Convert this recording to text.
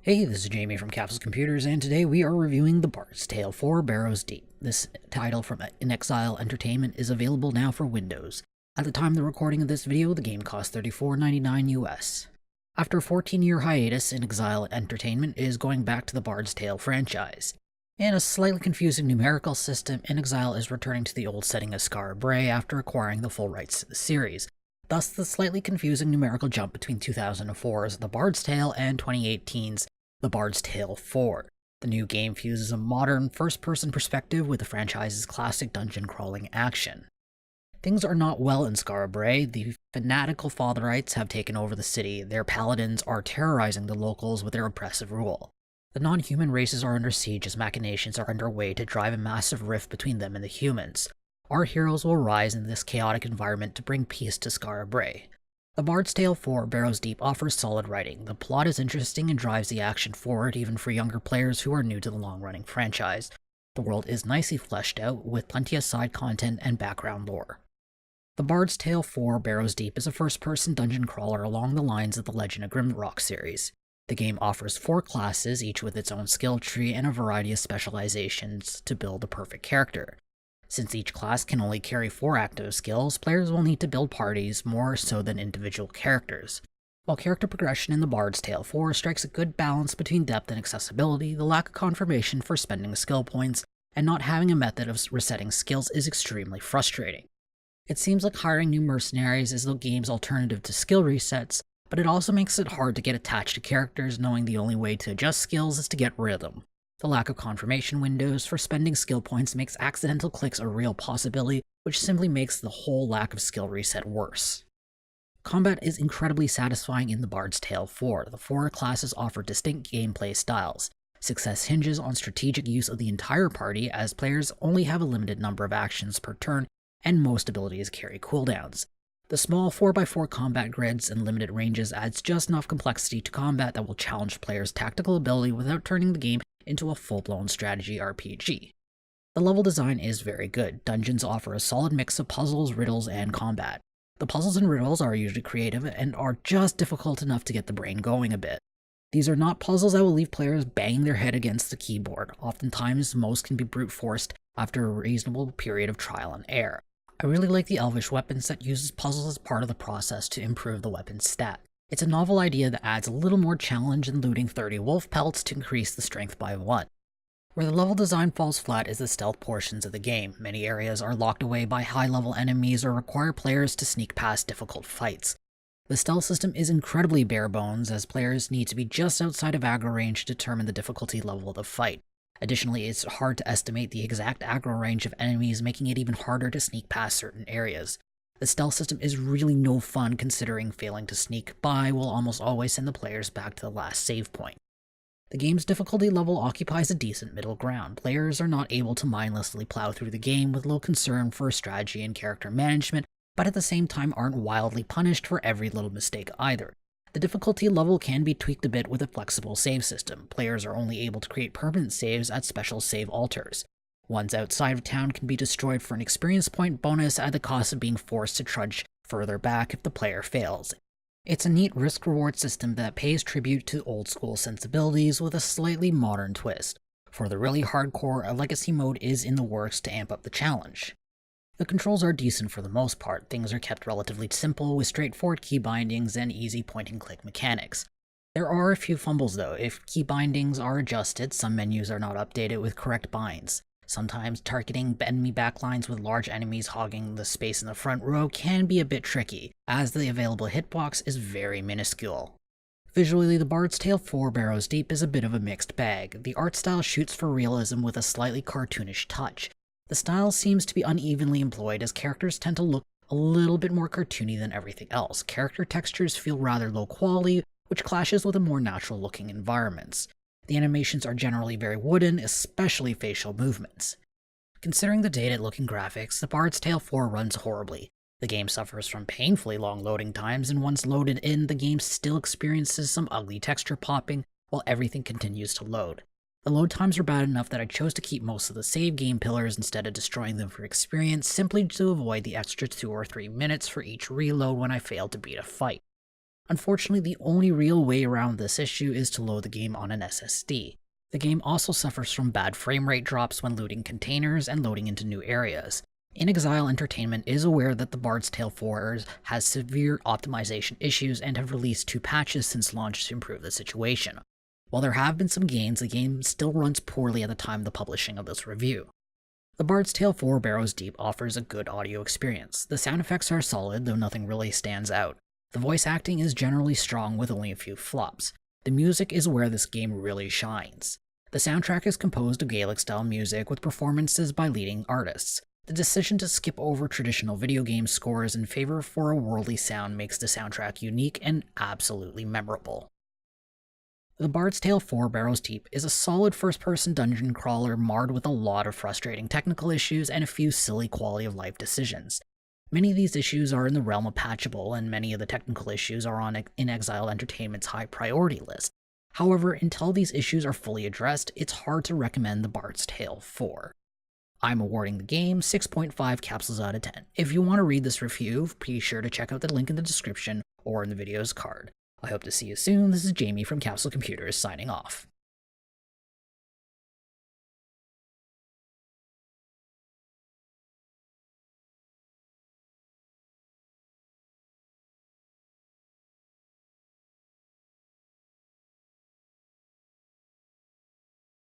Hey, this is Jamie from Capsule Computers, and today we are reviewing The Bard's Tale 4 Barrow's Deep. This title from inXile Entertainment is available now for Windows. At the time of the recording of this video, the game cost $34.99 US. After a 14-year hiatus, inXile Entertainment is going back to the Bard's Tale franchise. In a slightly confusing numerical system, inXile is returning to the old setting of Skara Brae after acquiring the full rights to the series. Thus, the slightly confusing numerical jump between 2004's The Bard's Tale and 2018's The Bard's Tale 4. The new game fuses a modern, first-person perspective with the franchise's classic dungeon-crawling action. Things are not well in Skara Brae. The fanatical Fatherites have taken over the city. Their paladins are terrorizing the locals with their oppressive rule. The non-human races are under siege as machinations are underway to drive a massive rift between them and the humans. Our heroes will rise in this chaotic environment to bring peace to Skara Brae. The Bard's Tale 4 Barrow's Deep offers solid writing. The plot is interesting and drives the action forward even for younger players who are new to the long-running franchise. The world is nicely fleshed out, with plenty of side content and background lore. The Bard's Tale 4 Barrow's Deep is a first-person dungeon crawler along the lines of the Legend of Grimrock series. The game offers 4 classes, each with its own skill tree and a variety of specializations to build the perfect character. Since each class can only carry 4 active skills, players will need to build parties more so than individual characters. While character progression in The Bard's Tale 4 strikes a good balance between depth and accessibility, the lack of confirmation for spending skill points and not having a method of resetting skills is extremely frustrating. It seems like hiring new mercenaries is the game's alternative to skill resets, but it also makes it hard to get attached to characters, knowing the only way to adjust skills is to get rid of them. The lack of confirmation windows for spending skill points makes accidental clicks a real possibility, which simply makes the whole lack of skill reset worse. Combat is incredibly satisfying in The Bard's Tale 4. The 4 classes offer distinct gameplay styles. Success hinges on strategic use of the entire party, as players only have a limited number of actions per turn, and most abilities carry cooldowns. The small 4x4 combat grids and limited ranges adds just enough complexity to combat that will challenge players' tactical ability without turning the game into a full-blown strategy RPG. The level design is very good. Dungeons offer a solid mix of puzzles, riddles, and combat. The puzzles and riddles are usually creative and are just difficult enough to get the brain going a bit. These are not puzzles that will leave players banging their head against the keyboard. Oftentimes, most can be brute forced after a reasonable period of trial and error. I really like the Elvish weapons that uses puzzles as part of the process to improve the weapon's stat. It's a novel idea that adds a little more challenge than looting 30 wolf pelts to increase the strength by 1. Where the level design falls flat is the stealth portions of the game. Many areas are locked away by high-level enemies or require players to sneak past difficult fights. The stealth system is incredibly bare bones, as players need to be just outside of aggro range to determine the difficulty level of the fight. Additionally, it's hard to estimate the exact aggro range of enemies, making it even harder to sneak past certain areas. The stealth system is really no fun, considering failing to sneak by will almost always send the players back to the last save point. The game's difficulty level occupies a decent middle ground. Players are not able to mindlessly plow through the game with little concern for strategy and character management, but at the same time aren't wildly punished for every little mistake either. The difficulty level can be tweaked a bit with a flexible save system. Players are only able to create permanent saves at special save altars. Ones outside of town can be destroyed for an experience point bonus at the cost of being forced to trudge further back if the player fails. It's a neat risk-reward system that pays tribute to old-school sensibilities with a slightly modern twist. For the really hardcore, a legacy mode is in the works to amp up the challenge. The controls are decent for the most part. Things are kept relatively simple with straightforward key bindings and easy point-and-click mechanics. There are a few fumbles though. If key bindings are adjusted, some menus are not updated with correct binds. Sometimes targeting enemy backlines with large enemies hogging the space in the front row can be a bit tricky, as the available hitbox is very minuscule. Visually, The Bard's Tale 4 Barrow's Deep is a bit of a mixed bag. The art style shoots for realism with a slightly cartoonish touch. The style seems to be unevenly employed, as characters tend to look a little bit more cartoony than everything else. Character textures feel rather low quality, which clashes with the more natural-looking environments. The animations are generally very wooden, especially facial movements. Considering the dated-looking graphics, The Bard's Tale 4 runs horribly. The game suffers from painfully long loading times, and once loaded in, the game still experiences some ugly texture popping while everything continues to load. The load times are bad enough that I chose to keep most of the save game pillars instead of destroying them for experience, simply to avoid the extra 2 or 3 minutes for each reload when I failed to beat a fight. Unfortunately, the only real way around this issue is to load the game on an SSD. The game also suffers from bad frame rate drops when looting containers and loading into new areas. inXile Entertainment is aware that the Bard's Tale 4 has severe optimization issues and have released 2 patches since launch to improve the situation. While there have been some gains, the game still runs poorly at the time of the publishing of this review. The Bard's Tale 4 Barrows Deep offers a good audio experience. The sound effects are solid, though nothing really stands out. The voice acting is generally strong with only a few flops. The music is where this game really shines. The soundtrack is composed of Gaelic-style music with performances by leading artists. The decision to skip over traditional video game scores in favor for a worldly sound makes the soundtrack unique and absolutely memorable. The Bard's Tale 4 Barrows Deep is a solid first-person dungeon crawler marred with a lot of frustrating technical issues and a few silly quality-of-life decisions. Many of these issues are in the realm of patchable, and many of the technical issues are on inXile Entertainment's high-priority list. However, until these issues are fully addressed, it's hard to recommend the Bard's Tale 4. I'm awarding the game 6.5 capsules out of 10. If you want to read this review, be sure to check out the link in the description or in the video's card. I hope to see you soon. This is Jamie from Capsule Computers signing off.